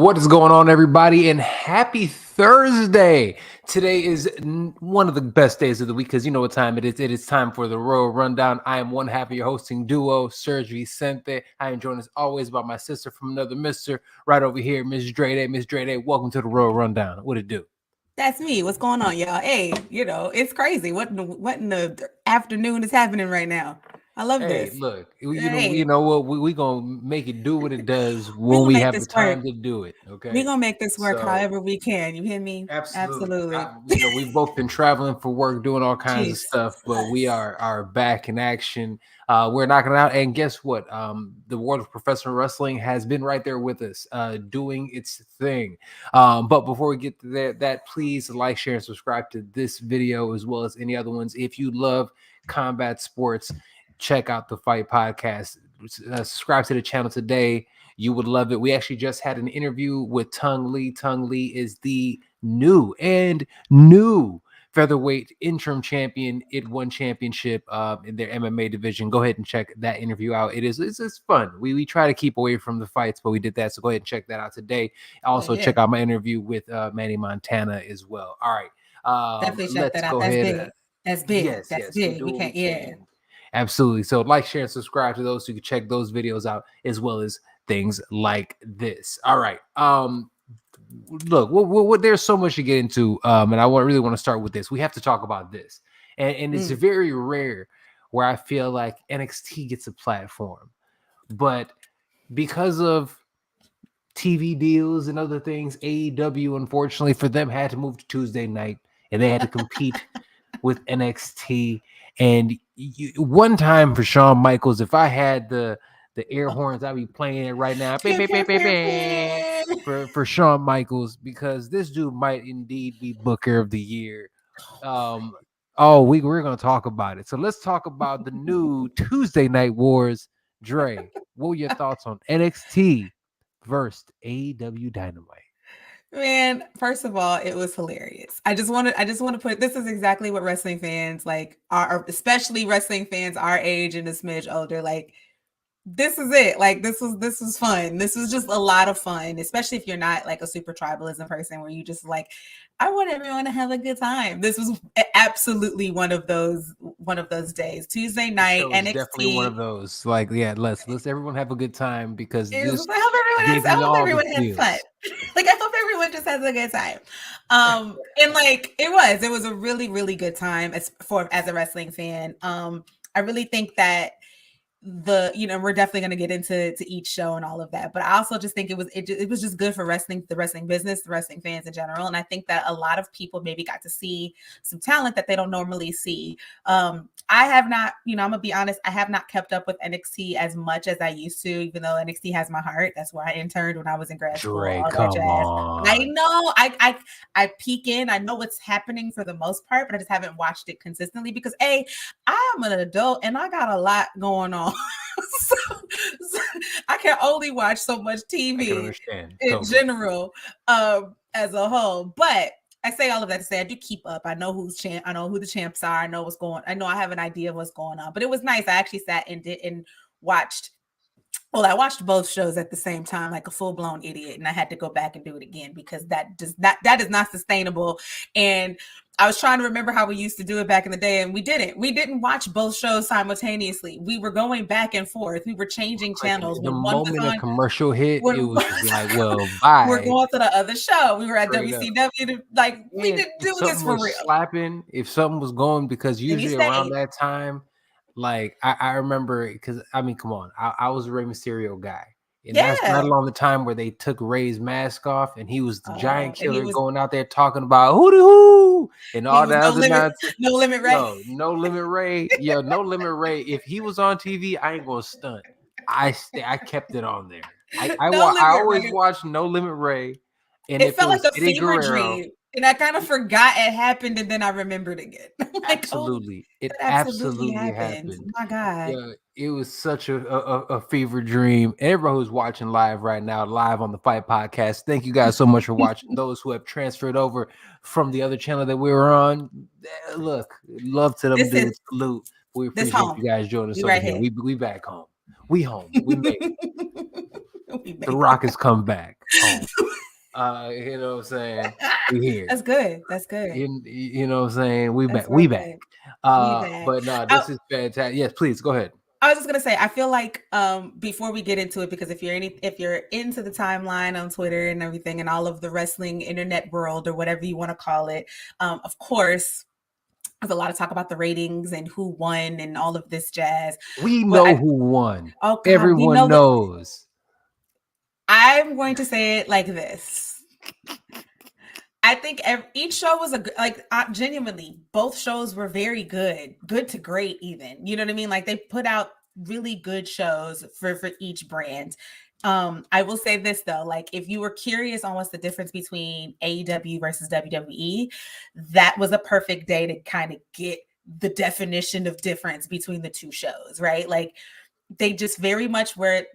What is going on, everybody? And happy Thursday. Today is one of the best days of the week because you know what time it is. It is time for the Royal Rundown. I am one half of your hosting duo, SERG VICENTE. I am joined as always by my sister from another mister right over here, Miss Dre. Miss Dre, welcome to the Royal Rundown. What it do? That's me. What's going on, y'all? Hey, it's crazy. What in the afternoon is happening right now? I love this. Hey, look, you know what? We gonna make it do what it does when we have the time to do it. Okay, we're gonna make this work however we can. You hear me? Absolutely. We've both been traveling for work, doing all kinds of stuff, but we are back in action. We're knocking it out, and guess what? The world of professional wrestling has been right there with us, doing its thing. But before we get to that, please like, share, and subscribe to this video as well as any other ones. If you love combat sports, check out the Fight Podcast. Subscribe to the channel today. You would love it. We actually just had an interview with Tung Lee. Tung Lee is the new featherweight interim champion. It won championship in their MMA division. Go ahead and check that interview out. It's fun. We try to keep away from the fights, but we did that. So go ahead and check that out today. Also check out my interview with Manny Montana as well. All right. Definitely check that out. That's big. Yes, that's big. We can't, Absolutely. So like, share, and subscribe to those so you can check those videos out as well as things like this. All right. Look, there's so much to get into, and I really want to start with this. We have to talk about this, and it's very rare where I feel like NXT gets a platform, but because of TV deals and other things, AEW, unfortunately for them, had to move to Tuesday night, and they had to compete with NXT. And one time for Shawn Michaels, if I had the air horns, I'd be playing it right now for Shawn Michaels, because this dude might indeed be Booker of the Year. We're going to talk about it. So let's talk about the new Tuesday Night Wars. Dre, what were your thoughts on NXT versus AEW Dynamite? Man, first of all, it was hilarious. I just want to put, this is exactly what wrestling fans like are, especially wrestling fans our age and a smidge older, like, this is it. Like, this was fun. This was just a lot of fun, especially if you're not like a super tribalism person where you just like, I want everyone to have a good time. This was absolutely one of those days. Tuesday night, NXT. Definitely one of those. Like, yeah, let's everyone have a good time, because I hope everyone has fun. Like, I hope everyone just has a good time. And like it was a really, really good time as a wrestling fan. I really think that we're definitely going to get into each show and all of that, but I also just think it was just good for the wrestling business, the wrestling fans in general. And I think that a lot of people maybe got to see some talent that they don't normally see. I have not, I'm gonna be honest, I have not kept up with NXT as much as I used to, even though NXT has my heart. That's where I interned when I was in grad school. Come on. I know, I peek in, I know what's happening for the most part, but I just haven't watched it consistently because I am an adult and I got a lot going on. so I can only watch so much TV in general, as a whole. But I say all of that to say I do keep up. I know I know who the champs are. I know what's going on. I know I have an idea of what's going on. But it was nice. I actually sat and watched. Well, I watched both shows at the same time, like a full-blown idiot, and I had to go back and do it again because that is not sustainable. And I was trying to remember how we used to do it back in the day, and we didn't watch both shows simultaneously. We were going back and forth. We were changing channels. The moment a commercial hit, it was like, well, bye. We're going to the other show. We were at WCW. We didn't do this for real. Slapping if something was going, because usually around that time, like I remember, because I mean, come on, I was a Rey Mysterio guy. And that's not along the time where they took Ray's mask off and he was the giant killer going out there talking about hoo and all that other nonsense. No Limit Ray. No Limit Ray. Yeah, No Limit Ray. If he was on TV, I ain't gonna stunt. I kept it on there. I always watched No Limit Ray. And it felt like a fever dream. And I kind of forgot it happened, and then I remembered again. Absolutely. It absolutely happened. Oh my God. Yeah, it was such a fever dream. Everyone who's watching live right now, live on the Fight Podcast, thank you guys so much for watching. Those who have transferred over from the other channel that we were on, look, love to them dudes. Salute. We appreciate you guys joining us over here. We back home. We home. We made it. The Rock has come back home. You know what I'm saying? We here. That's good. That's good. You know what I'm saying? We That's back. real We back. good. We back. But no, this is fantastic. Yes, please go ahead. I was just gonna say, I feel like before we get into it, because if you're into the timeline on Twitter and everything and all of the wrestling internet world or whatever you want to call it, of course, there's a lot of talk about the ratings and who won and all of this jazz. We But know who won. oh God, we Everyone know that. knows. I'm going to say it like this. I think each show was genuinely, both shows were very good to great even. You know what I mean? Like they put out really good shows for each brand. I will say this though, like if you were curious on what's the difference between AEW versus WWE, that was a perfect day to kind of get the definition of difference between the two shows, right? Like they just very much were.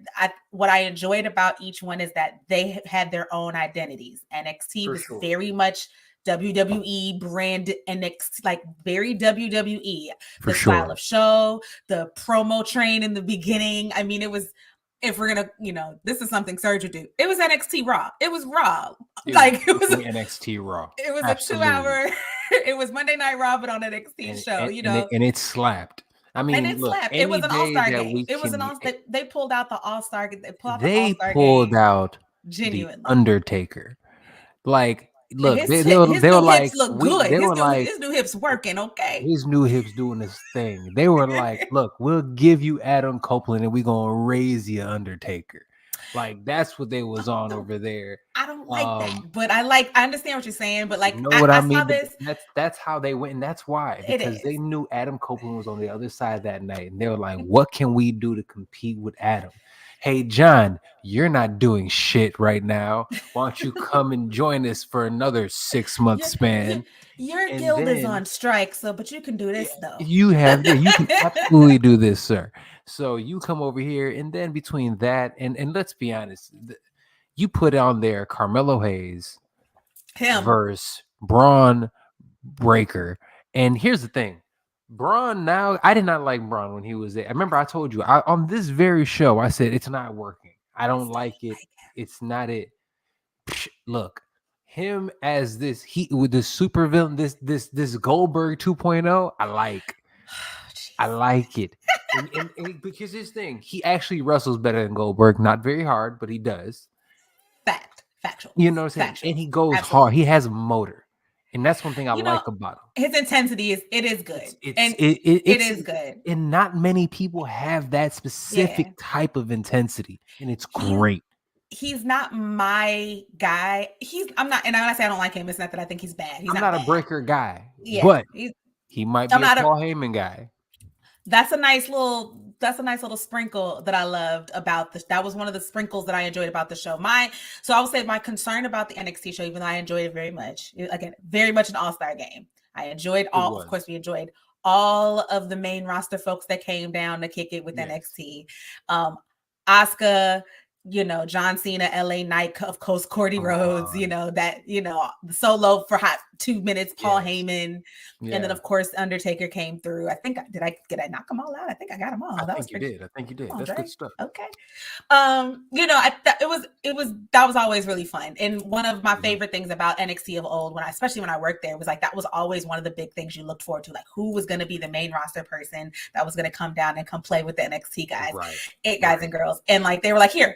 What I enjoyed about each one is that they had their own identities. NXT For was sure. very much WWE brand, NXT, like very WWE. For the sure. Style of show, the promo train in the beginning. I mean, it was. If we're gonna, this is something SERG would do. It was NXT Raw. It was Raw. It was NXT Raw. It was Absolutely. a 2-hour. It was Monday Night Raw, but on NXT show. And it slapped. I mean, and it look, slapped. It was an all-star game. It was an all. They pulled out the all-star. They pulled out genuinely the Undertaker. Like, look, his they were new like, hips look good. His new hips working. Okay, his new hips doing this thing. They were like, look, we'll give you Adam Copeland and we're gonna raise you Undertaker. Like that's what they was on over there. I don't like that, but I understand what you're saying. But like, you know what I mean? Saw this. That's how they went, and that's why, because they knew Adam Copeland was on the other side that night, and they were like, "What can we do to compete with Adam?" Hey, John, you're not doing shit right now. Why don't you come and join us for another 6-month span? Your guild is on strike, but you can do this though. You can absolutely do this, sir. So you come over here, and then between that and let's be honest, you put on there Carmelo Hayes versus Braun Breaker. And here's the thing. Braun now, I did not like Braun when he was there. I remember I told you on this very show, I said it's not working. I don't like it. It's not it. Look, him as this with the super villain, this Goldberg 2.0, I like. I like it. and because this thing, he actually wrestles better than Goldberg. Not very hard, but he does. Factual. You know what I'm saying? And he goes hard. He has a motor. And that's one thing I like about him. His intensity is good. It is good. And not many people have that specific type of intensity. And it's great. He's not my guy. I'm not, and when I say I don't like him, it's not that I think he's bad. I'm not a breaker guy. Yeah, but he might be a Paul Heyman guy. That's a nice little sprinkle that I loved about this. That was one of the sprinkles that I enjoyed about the show. So I would say my concern about the NXT show, even though I enjoyed it very much, again, very much an all-star game. I enjoyed of course, we enjoyed all of the main roster folks that came down to kick it with NXT. Asuka, John Cena, LA Knight, of course, Cody Rhodes, the solo for hot 2 minutes, Paul Heyman. And then of course, Undertaker came through. I think, did I knock them all out? I think I got them all. I think you did. That's good stuff. Okay. That was always really fun. And one of my favorite things about NXT of old, especially when I worked there, was like, that was always one of the big things you looked forward to, like who was going to be the main roster person that was going to come down and come play with the NXT guys, guys and girls. And like, they were like, here,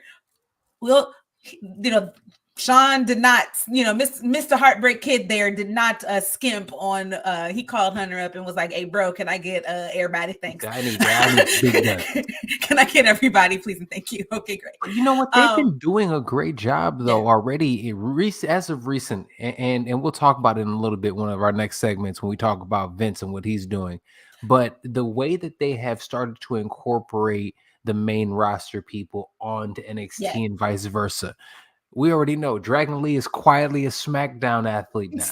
Sean did not, Mr. Heartbreak Kid there did not skimp on, he called Hunter up and was like, hey, bro, can I get everybody? Thanks. I need big gun. Can I get everybody, please and thank you? Okay, great. But you know what? They've been doing a great job, though, already as of recent. And we'll talk about it in a little bit, one of our next segments when we talk about Vince and what he's doing. But the way that they have started to incorporate the main roster people onto NXT and vice versa. We already know Dragon Lee is quietly a SmackDown athlete now.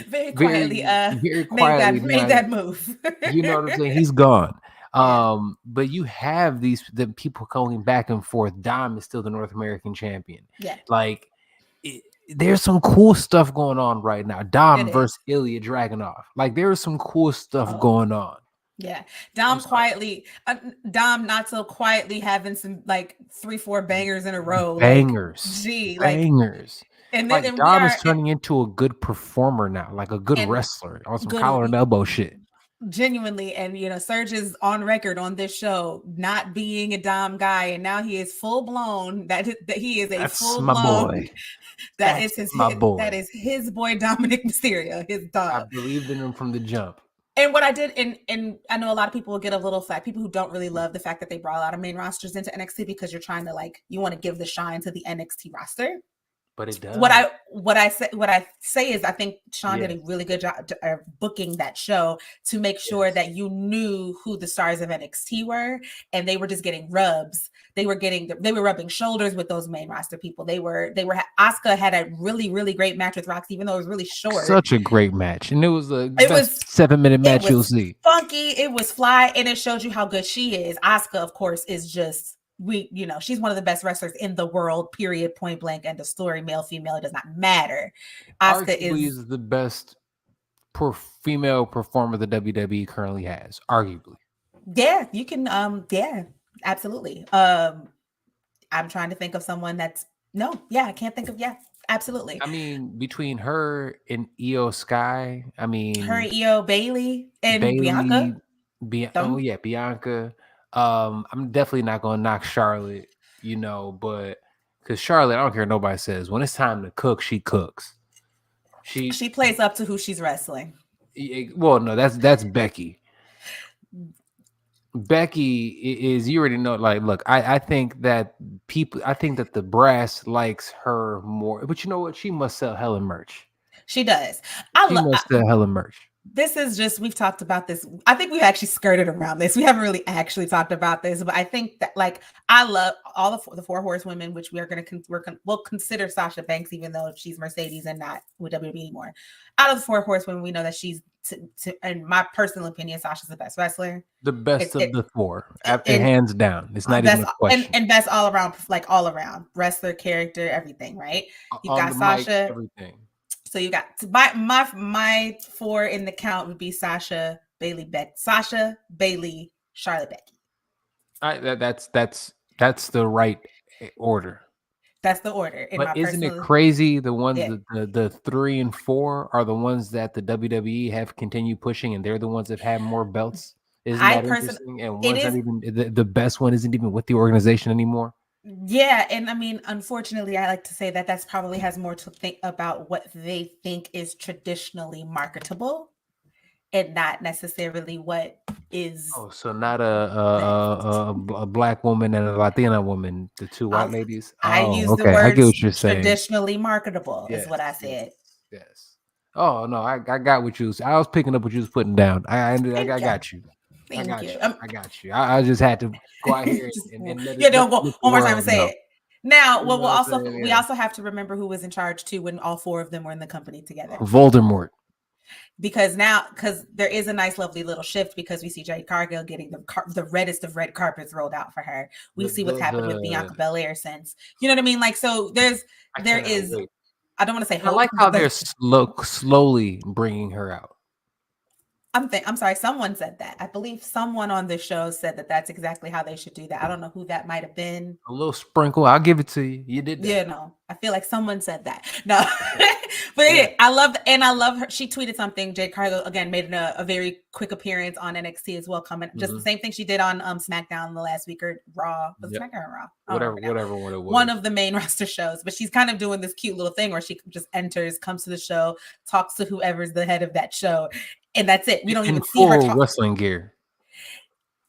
Very quietly made that move. You know what I'm saying? He's gone. But you have the people going back and forth. Dom is still the North American champion. Yeah. Like there's some cool stuff going on right now. Dom versus Ilya Dragunov. Like there is some cool stuff going on. Yeah, Dom quietly, Dom not so quietly having some like 3-4 bangers in a row. Bangers, like, bangers. And then Like and we Dom are is turning into a good performer now, like a good and wrestler on some good collar and elbow shit. genuinely. And Serge is on record on this show not being a Dom guy, and now he is full blown that he is a That's full my blown boy. that That's is his my that boy. is his boy Dominic Mysterio, his I dog. believed in him from the jump. And what I did, and I know a lot of people will get a little flack, people who don't really love the fact that they brought a lot of main rosters into NXT because you're trying to you want to give the shine to the NXT roster. But it does. What I say is I think Sean did a really good job booking that show to make sure that you knew who the stars of NXT were, and they were just getting rubs. They were rubbing shoulders with those main roster people. Asuka had a really, really great match with Roxy, even though it was really short. Such a great match, and it was the best 7-minute match you'll see. Funky, it was fly, and it showed you how good she is. Asuka, of course, is just she's one of the best wrestlers in the world, period, point blank, end of story. Male, female, it does not matter. Asuka is the best female performer the WWE currently has, arguably. Yeah, you can yeah, absolutely. I'm trying to think of someone I can't think of. Absolutely. I mean, between her and Io Sky, her, Io, Bailey, and Bianca. Bianca. I'm definitely not gonna knock Charlotte, but because Charlotte, I don't care what nobody says. When it's time to cook, she cooks. She plays up to who she's wrestling. Well, no, that's Becky. Becky is, you already know, look, I think that the brass likes her more, but you know what? She must sell hella merch. She does. She must sell hella merch. This is just, we've talked about this. I think we've actually skirted around this. We haven't really actually talked about this, but I think that I love all the four horsewomen, which we'll consider Sasha Banks, even though she's Mercedes and not with WWE anymore. Out of the four horsewomen, we know that she's, in my personal opinion, Sasha's the best wrestler. The best of the four, hands down. It's not even a question. And best all around wrestler, character, everything, right? You got Sasha, mic, everything. So you got my four in the count would be Sasha, Bailey, Charlotte, Becky. That's the right order. That's the order. But isn't it crazy? The ones the 3 and 4 are the ones that the WWE have continued pushing, and they're the ones that have more belts. Isn't that interesting? And one's not even the best one isn't even with the organization anymore. Yeah, and I mean, unfortunately, I like to say that that's probably has more to think about what they think is traditionally marketable, and not necessarily what is. Oh, so not a black woman and a Latina woman, the two white ladies. I use the word I get what you're saying. Traditionally marketable is what I said. Yes. Oh no, I got what you was. I was picking up what you was putting down. I got you. I got you. I just had to go out here and let it. Don't go one more time and say it. Now, we also have to remember who was in charge too when all four of them were in the company together. Voldemort. Because there is a nice, lovely little shift because we see Jade Cargill getting the reddest of red carpets rolled out for her. We see what's happened with Bianca Belair since. You know what I mean? So there is. Wait. I don't want to say. I like how they're slowly bringing her out. I'm sorry. Someone said that. I believe someone on the show said that that's exactly how they should do that. I don't know who that might have been. A little sprinkle. I'll give it to you. You did that. Yeah, no. I feel like someone said that. No, but I love her. She tweeted something. Jade Cargill again made a very quick appearance on NXT as well. Comment just the same thing she did on SmackDown the last week or Raw. Was SmackDown or Raw? Whatever one it was. One of the main roster shows. But she's kind of doing this cute little thing where she just enters, comes to the show, talks to whoever's the head of that show. And that's it. We don't even see her talk. Wrestling gear.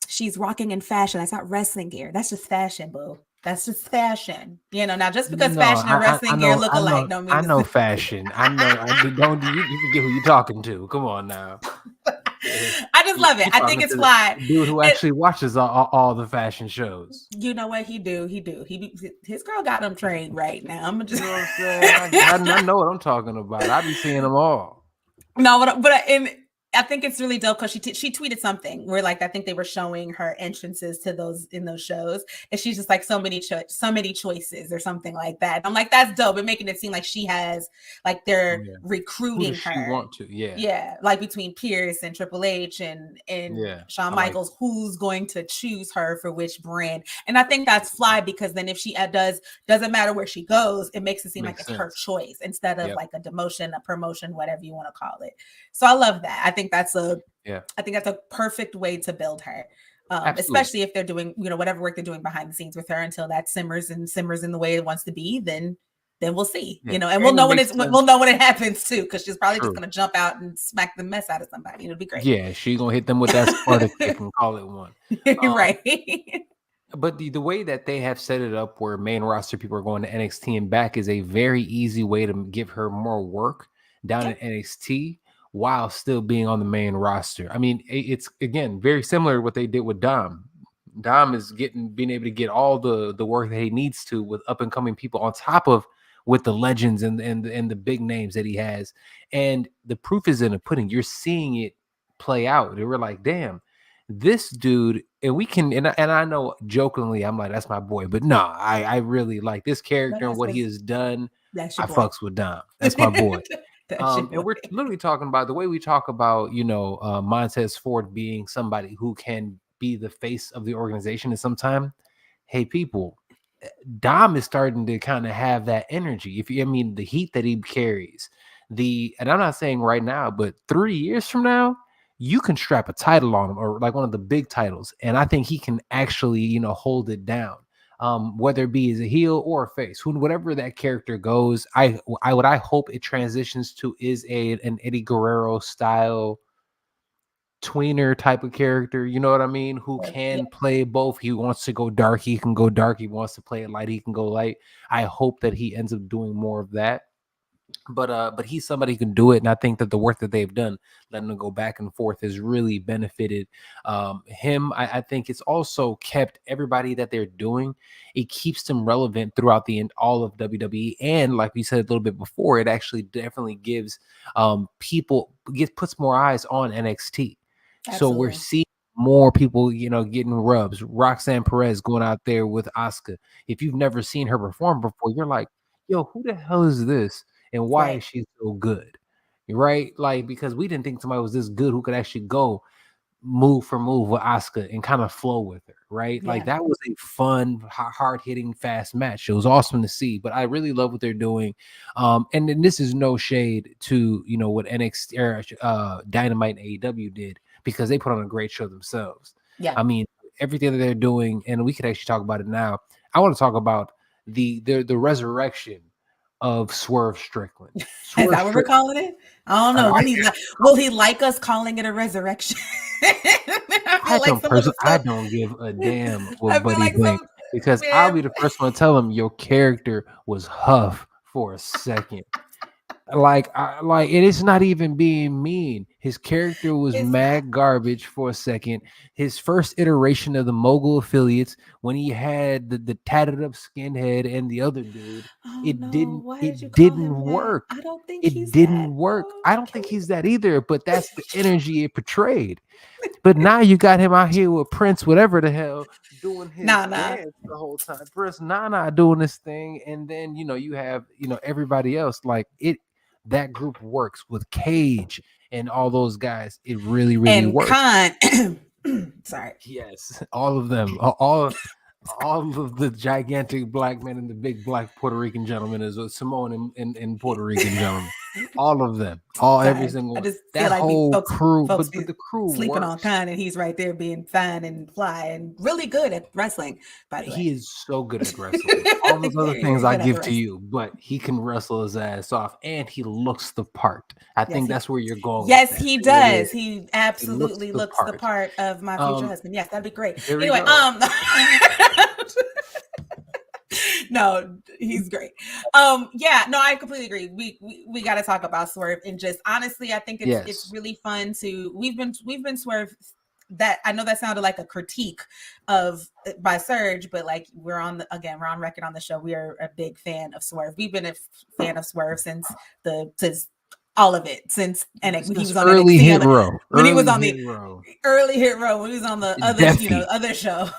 She's rocking in fashion. That's not wrestling gear. That's just fashion, boo. That's just fashion. Now just because fashion and wrestling gear look alike don't mean I know fashion. I know. Don't you forget who you're talking to. Come on now. I just love it. I think it's fly. Dude who actually watches all the fashion shows. You know what he do? His girl got him trained right now. I'm just. You know what I'm saying? I know what I'm talking about. I be seeing them all. No, but I think it's really dope because she tweeted something where like I think they were showing her entrances to those in those shows, and she's just like so many choices or something like that. I'm like, that's dope, and making it seem like she has like they're recruiting her. She want to, yeah, like between Pierce and Triple H and Shawn Michaels, who's going to choose her for which brand? And I think that's fly because then if she doesn't matter where she goes, it makes it seem like it's her choice instead of like a demotion, a promotion, whatever you want to call it. So I love that. I think that's a perfect way to build her. Especially if they're doing, whatever work they're doing behind the scenes with her until that simmers in the way it wants to be, then we'll see, and we'll know when it happens too, because she's probably just gonna jump out and smack the mess out of somebody. It'll be great. Yeah, she's gonna hit them with that Sparta kick and call it one. Right. But the way that they have set it up where main roster people are going to NXT and back is a very easy way to give her more work down in NXT while still being on the main roster. I mean, it's again very similar to what they did with Dom. Dom is being able to get all the work that he needs to with up and coming people on top of with the legends and the big names that he has. And the proof is in the pudding. You're seeing it play out. And we're like, damn, this dude, and we can, and I know jokingly, I'm like, that's my boy, but no, I really like this character and what he has done. I fucks with Dom. That's my boy. And we're literally talking about the way we talk about, Montez Ford being somebody who can be the face of the organization at some time. Hey, people, Dom is starting to kind of have that energy. The heat that he carries, and I'm not saying right now, but 3 years from now, you can strap a title on him or like one of the big titles. And I think he can actually, hold it down. Whether it be as a heel or a face, whatever that character goes, I hope it transitions to is an Eddie Guerrero style tweener type of character, you know what I mean? Who can play both. He wants to go dark, he can go dark. He wants to play it light, he can go light. I hope that he ends up doing more of that. But he's somebody who can do it, and I think that the work that they've done, letting him go back and forth, has really benefited him. I think it's also kept everybody that they're doing. It keeps them relevant throughout all of WWE, and like we said a little bit before, it actually definitely gives puts more eyes on NXT. Absolutely. So we're seeing more people, getting rubs. Roxanne Perez going out there with Asuka. If you've never seen her perform before, you're like, yo, who the hell is this? And why is she so good? Right? Like, because we didn't think somebody was this good who could actually go move for move with Asuka and kind of flow with her, right? Yeah. Like, that was a fun, hard-hitting, fast match. It was awesome to see, but I really love what they're doing. And then this is no shade to, what NXT or Dynamite and AEW did, because they put on a great show themselves. Yeah. I mean, everything that they're doing, and we could actually talk about it now. I want to talk about the resurrection of Swerve Strickland. Is that what we're calling it? I don't know. Will he like us calling it a resurrection? I don't give a damn what Buddy thinks, because I'll be the first one to tell him your character was Huff for a second. It is not even being mean. His character was mad garbage for a second. His first iteration of the Mogul affiliates, when he had the tatted up skinhead and the other dude, it didn't work. I don't think it didn't work. I don't think he's that either, but that's the energy it portrayed. But now you got him out here with Prince, whatever the hell, doing his dance the whole time. Prince Nana doing this thing, and then you have everybody else. Like that group works with Cage and all those guys. It really, really and works. Sorry. Yes, all of them, all of the gigantic black men and the big black Puerto Rican gentleman, is Samoan and Puerto Rican gentleman. All of them, every single one. That whole crew, but the crew sleeping works. on Khan, and he's right there being fine and fly and really good at wrestling. By the way, he is so good at wrestling. All those other things I give to you, but he can wrestle his ass off, and he looks the part. I think that's where you're going. Yes, he does. He absolutely looks the part of my future husband. Yes, that'd be great. Anyway, no, he's great. I completely agree. We got to talk about Swerve, and just honestly, I think it's really fun to we've been Swerve. That I know that sounded like a critique by Serg, but like we're on record on the show. We are a big fan of Swerve. We've been a fan of Swerve since all of it since, and he was on early NXT hit row. When he was Early on hit the row. early hit row, when he was on the other, Deafy. other show,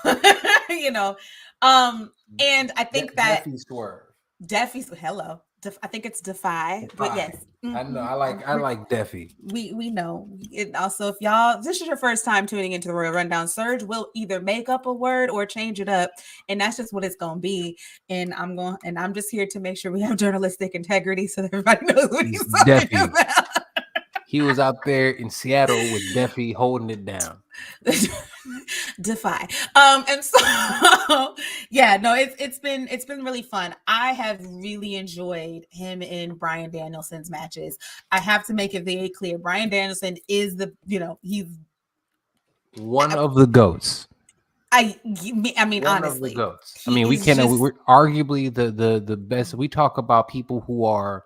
and I think that Deafy Swerve. Deafy's hello. I think it's Defy, but yes, I know. I like Deafy. We know. And also, if y'all, this is your first time tuning into the Royal Rundown, Serge will either make up a word or change it up, and that's just what it's gonna be. And I'm just here to make sure we have journalistic integrity, so that everybody knows what he's talking about. He was out there in Seattle with Deafy holding it down. Defy. And so yeah, no, it's been really fun. I have really enjoyed him in Bryan Danielson's matches. I have to make it very clear. Bryan Danielson is he's one of the GOATs. I mean, one honestly, of the GOATs. I mean, we're arguably the best. We talk about people who are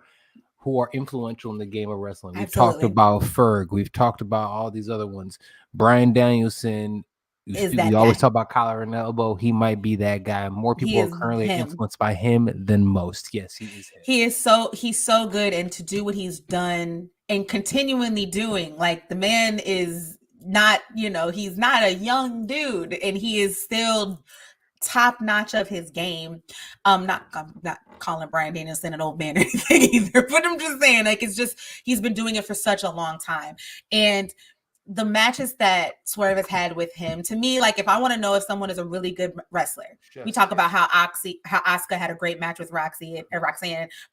influential in the game of wrestling. We've talked about Ferg. We've talked about all these other ones. Bryan Danielson. We always talk about collar and elbow. He might be that guy. More people are currently influenced by him than most. Yes, he is him. He's so good, and to do what he's done and continually doing, like the man is not, he's not a young dude, and he is still top notch of his game. I'm not calling Bryan Danielson an old man or anything either, but I'm just saying, like, it's just, he's been doing it for such a long time. And the matches that Swerve has had with him, to me, like, if I want to know if someone is a really good wrestler, we talk about how Asuka had a great match with Roxanne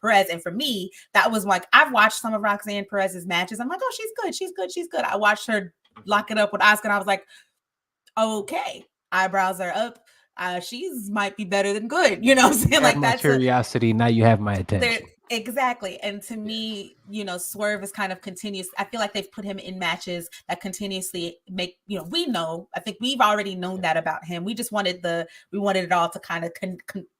Perez. And for me, that was like, I've watched some of Roxanne Perez's matches. I'm like, oh, she's good. I watched her lock it up with Asuka, and I was like, okay, eyebrows are up. She's might be better than good, you know what I'm saying? Like, that's curiosity. Now you have my attention. Exactly. And to me, Swerve is kind of continuous. I feel like they've put him in matches that continuously make, we know, I think we've already known that about him. We just wanted it all to kind of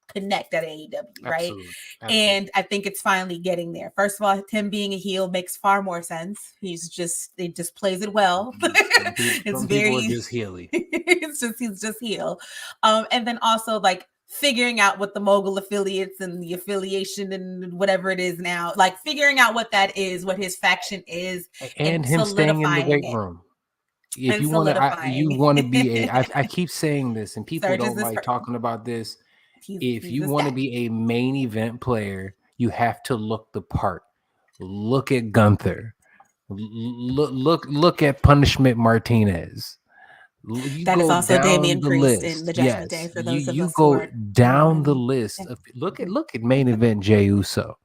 connect at AEW, right? Absolutely. And I think it's finally getting there. First of all, him being a heel makes far more sense. It just plays it well. It's very just heely. He's just heel. And then also, like, figuring out what the mogul affiliates and the affiliation and whatever it is now, like figuring out what that is, what his faction is, and him staying in the weight room. If you want to be I keep saying this, and people don't like talking about this. If you want to be a main event player, you have to look the part. Look at Gunther. Look at Punishment Martinez. That is also Damian Priest in the Judgment Day. For those of us who go down the list. Look at main event Jey Uso.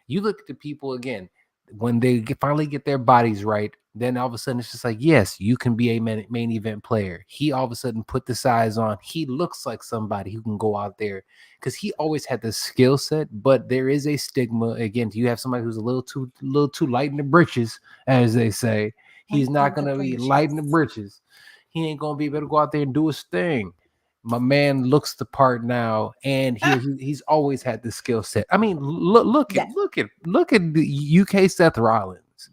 You look at the people again when they finally get their bodies right. Then all of a sudden it's just like, yes, you can be a main event player. He all of a sudden put the size on. He looks like somebody who can go out there because he always had the skill set. But there is a stigma again. You have somebody who's a little too light in the britches, as they say. He's not going to be light in the britches. He ain't gonna be able to go out there and do his thing. My man looks the part now, and he's always had the skill set. I mean, look at the UK Seth Rollins.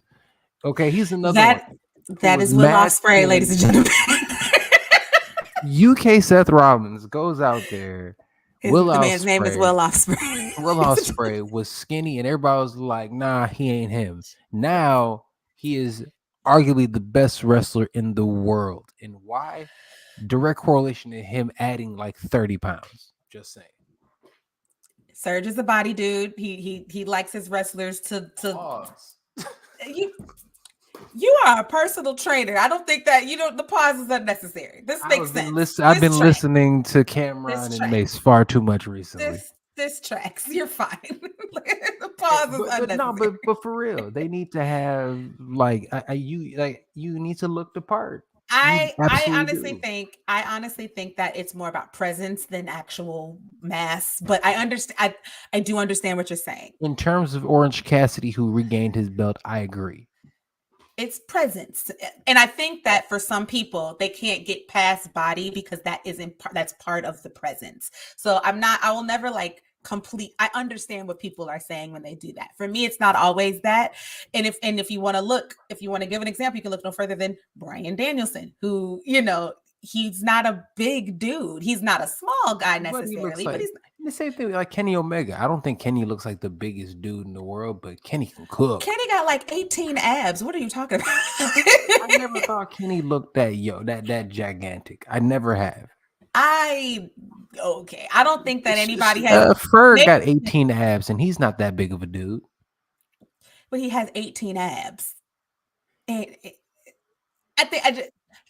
Okay, he's another one. That is Will Ospreay, ladies and gentlemen. UK Seth Rollins goes out there. The man's name is Will Ospreay. Will Ospreay was skinny, and everybody was like, "Nah, he ain't him." Now he is arguably the best wrestler in the world. And why? Direct correlation to him adding like 30 pounds. Just saying. Serge is a body dude. He likes his wrestlers to pause. You are a personal trainer. I don't think that the pause is unnecessary. This makes sense. I've been listening to Cameron and Mace far too much recently. This tracks. You're fine. The pause is unnecessary. But for real, they need to have you need to look the part. I honestly think that it's more about presence than actual mass. But I understand. I do understand what you're saying. In terms of Orange Cassidy, who regained his belt, I agree. It's presence, and I think that for some people they can't get past body because that's part of the presence. So I will never I understand what people are saying when they do that. For me, it's not always that. And if you want to give an example, you can look no further than Bryan Danielson, who, he's not a big dude. He's not a small guy necessarily, but The same thing like Kenny Omega. I don't think Kenny looks like the biggest dude in the world, but Kenny can cook. Kenny got like 18 abs. What are you talking about? I never thought Kenny looked that gigantic. I never have. I don't think that anybody has. Ferg got 18 abs, and he's not that big of a dude. But he has 18 abs. And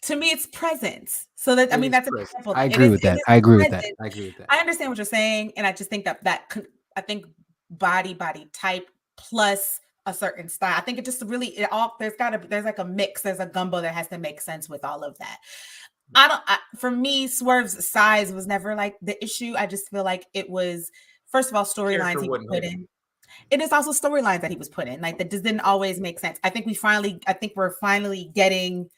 to me, it's presence. So that that's an example. I agree with that. I agree with that. I understand what you're saying, and I just think that I think body type plus a certain style. I think it just really there's like a mix. There's a gumbo that has to make sense with all of that. For me, Swerve's size was never like the issue. I just feel like it was, first of all, storylines he put in. It is also storylines that he was put in. Like that just didn't always make sense. I think we're finally getting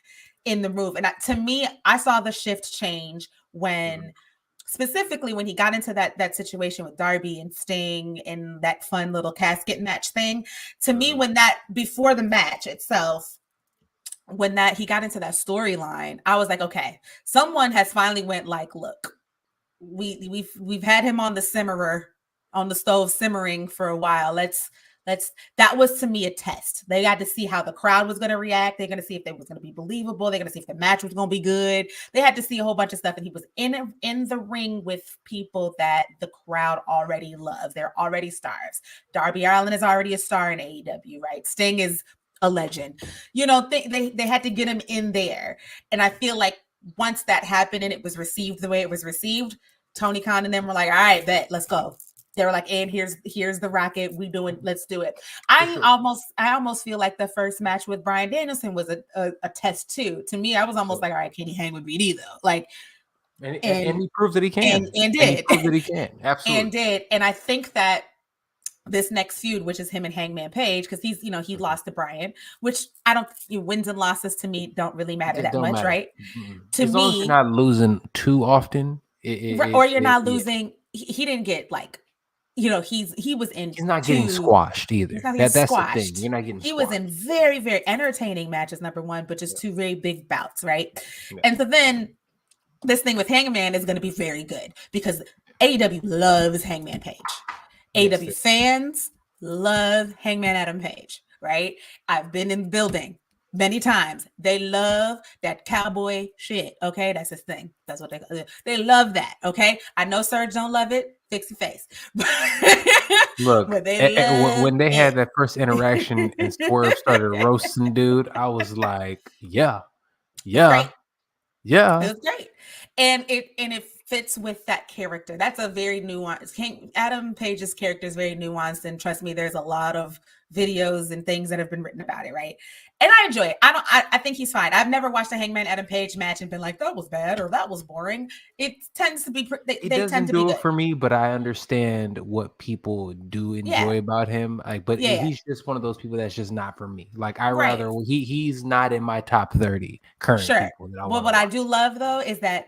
in the move. And to me, I saw the shift change when specifically when he got into that situation with Darby and Sting and that fun little casket match thing. To me, when before the match itself, when he got into that storyline, I was like, okay, someone has finally went like, look, we've had him on the stove simmering for a while. That was to me a test. They got to see how the crowd was going to react. They're going to see if they was going to be believable. They're going to see if the match was going to be good. They had to see a whole bunch of stuff. And he was in the ring with people that the crowd already loves. They're already stars. Darby Allin is already a star in AEW, right? Sting is a legend. They had to get him in there. And I feel like once that happened and it was received the way it was received, Tony Khan and them were like, all right, bet, let's go. They were like, and here's the rocket. Let's do it. I almost feel like the first match with Bryan Danielson was a test too. To me, I was almost like, all right, can he hang with BD though? Like, and he proved that he can. And did. He proved that he can. Absolutely. And did. And I think that this next feud, which is him and Hangman Page, because he lost to Bryan, which wins and losses to me don't really matter that much, right? Mm-hmm. To me, long as you're not losing too often, or you're not losing. He didn't get like. He was in. He's not getting squashed either. That's squashed. the thing. You're not getting. He was in very, very entertaining matches. Number one, but just two very big bouts, right? Yeah. And so then this thing with Hangman is going to be very good because AEW loves Hangman Page. AEW fans love Hangman Adam Page, right? I've been in the building many times. They love that cowboy shit. Okay, that's his thing. That's what they love that. Okay, I know Serge don't love it. Fix your face. Look, when they had that first interaction and Swerve started roasting dude, I was like, yeah. It was great, and it fits with that character. That's a very nuanced. Adam Page's character is very nuanced, and trust me, there's a lot of videos and things that have been written about it, right? And I enjoy it. I think he's fine. I've never watched a Hangman Adam Page match and been like, that was bad or that was boring. It tends to be it doesn't do it for me, but I understand what people do enjoy about him. He's just one of those people that's just not for me. Like he's not in my top 30 current people. What I do love though is that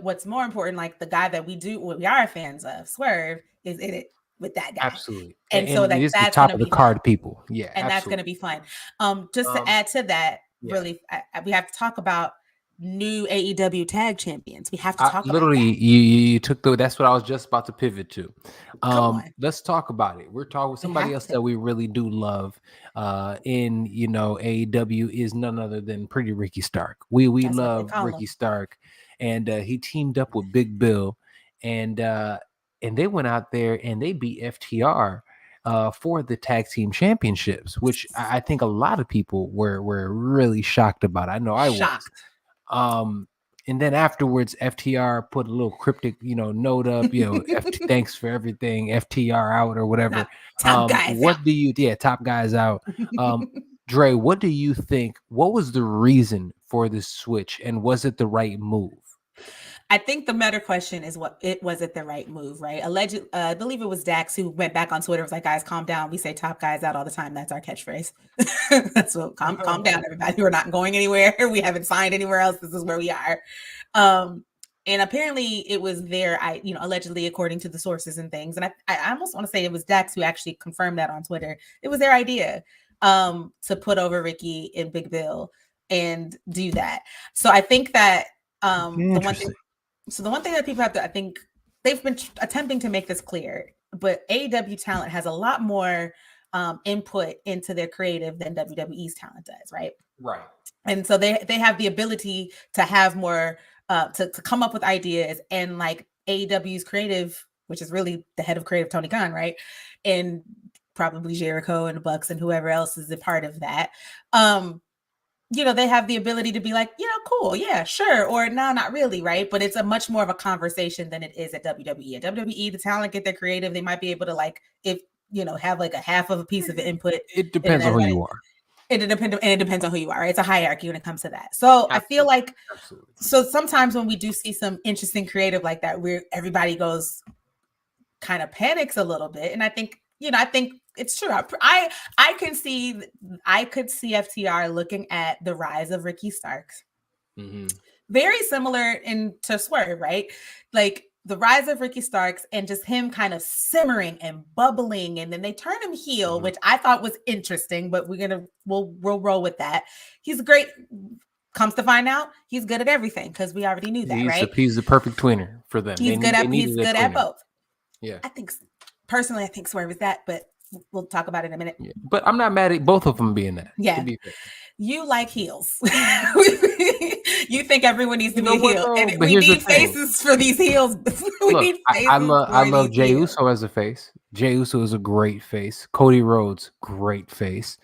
what's more important, like the guy that we are fans of, Swerve, is in it with that guy. Absolutely. And so that's the top of the card people. Yeah. And that's going to be fun. Just to add to that, really, we have to talk about new AEW tag champions. We have to talk about you took that's what I was just about to pivot to. Let's talk about it. We're talking with somebody else that we really do love in AEW is none other than Pretty Ricky Stark. We love Ricky Stark, and he teamed up with Big Bill, and they went out there and they beat FTR for the tag team championships, which I think a lot of people were really shocked about. I know I was. And then afterwards, FTR put a little cryptic, note up, thanks for everything, FTR out or whatever. Top guys top guys out. Dre, what do you think? What was the reason for this switch, and was it the right move? I think the better question is was it the right move, right? I believe it was Dax who went back on Twitter, was like, guys, calm down. We say top guys out all the time. That's our catchphrase. That's what calm down, everybody. We're not going anywhere. We haven't signed anywhere else. This is where we are. And apparently it was allegedly, according to the sources and things. And I almost want to say it was Dax who actually confirmed that on Twitter. It was their idea to put over Ricky and Big Bill and do that. So I think that the one thing that people have to, I think, they've been attempting to make this clear, but AEW talent has a lot more input into their creative than WWE's talent does, right? Right. And so they have the ability to have more to come up with ideas, and like AEW's creative, which is really the head of creative, Tony Khan, right? And probably Jericho and the Bucks and whoever else is a part of that. They have the ability to be like, cool, yeah, sure, or no, not really, right? But it's a much more of a conversation than it is at WWE. At WWE, the talent get their creative, they might be able to have like a half of a piece of input. It depends on who you are. It depends on who you are. Right? It's a hierarchy when it comes to that. So absolutely. I feel like, so sometimes when we do see some interesting creative like that, where everybody goes kind of panics a little bit, and I think it's true. I could see FTR looking at the rise of Ricky Starks. Mm-hmm. Very similar to Swerve, right? Like the rise of Ricky Starks and just him kind of simmering and bubbling, and then they turn him heel, mm-hmm. which I thought was interesting, but we'll roll with that. He's great. Comes to find out, he's good at everything because we already knew that, right? He's the perfect tweener for them. He's good at both. Yeah. I think Swerve is that, but we'll talk about it in a minute. Yeah. But I'm not mad at both of them being that. Yeah. You like heels. You think everyone needs to be a heel. And we need faces for these heels. I love Jey Uso as a face. Jey Uso is a great face. Cody Rhodes, great face.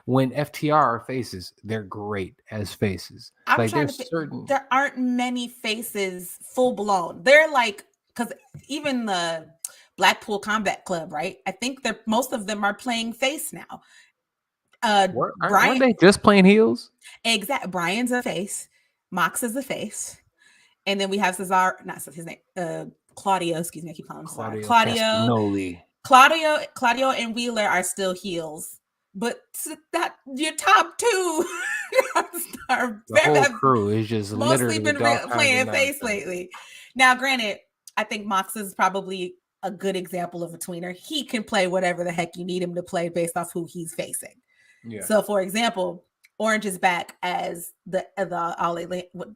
When FTR are faces, they're great as faces. There aren't many faces full blown. They're like, because even the Blackpool Combat Club, right? I think most of them are playing face now. Aren't they just playing heels? Exactly. Brian's a face. Mox is a face. And then we have Cesaro, not his name, Claudio, excuse me, I keep calling him Claudio and Wheeler are still heels. But that your top two the whole crew is just mostly been playing face lately. Now, granted, I think Mox is probably a good example of a tweener. He can play whatever the heck you need him to play based off who he's facing. Yeah. So, for example, Orange is back as the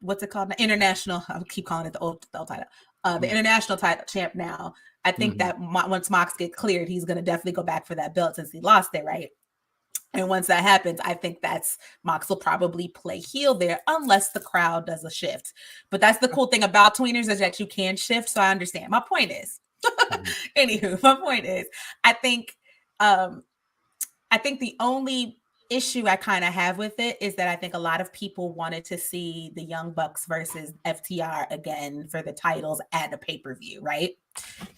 what's it called? The international. I keep calling it the old title. The international title champ now. I think that once Mox gets cleared, he's going to definitely go back for that belt since he lost it, right? And once that happens, I think Mox will probably play heel there unless the crowd does a shift. But that's the cool thing about tweeners is that you can shift. So I understand. My point is, anywho, my point is, I think the only issue I kind of have with it is that I think a lot of people wanted to see the Young Bucks versus FTR again for the titles at a pay-per-view, right?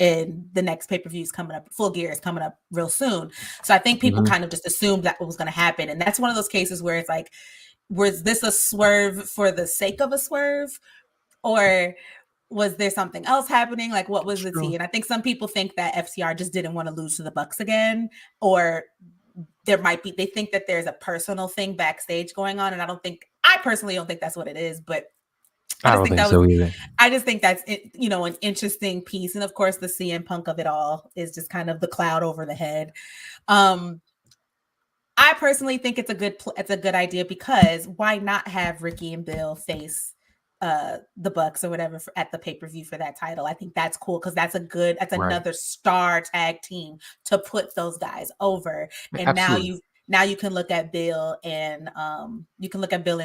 And the next pay-per-view is coming up, Full Gear is coming up real soon. So I think people kind of just assumed that was going to happen. And that's one of those cases where it's like, was this a swerve for the sake of a swerve? Or was there something else happening? Like, what was the tea? And I think some people think that FTR just didn't want to lose to the Bucks again, or they think that there's a personal thing backstage going on. And I personally don't think that's what it is, but I don't think so either. I just think that's, an interesting piece. And of course, the CM Punk of it all is just kind of the cloud over the head. I personally think it's a good idea, because why not have Ricky and Bill face the Bucks or whatever at the pay-per-view for that title? I think that's cool, because that's another star tag team to put those guys over. And Absolutely. Now you can look at Bill and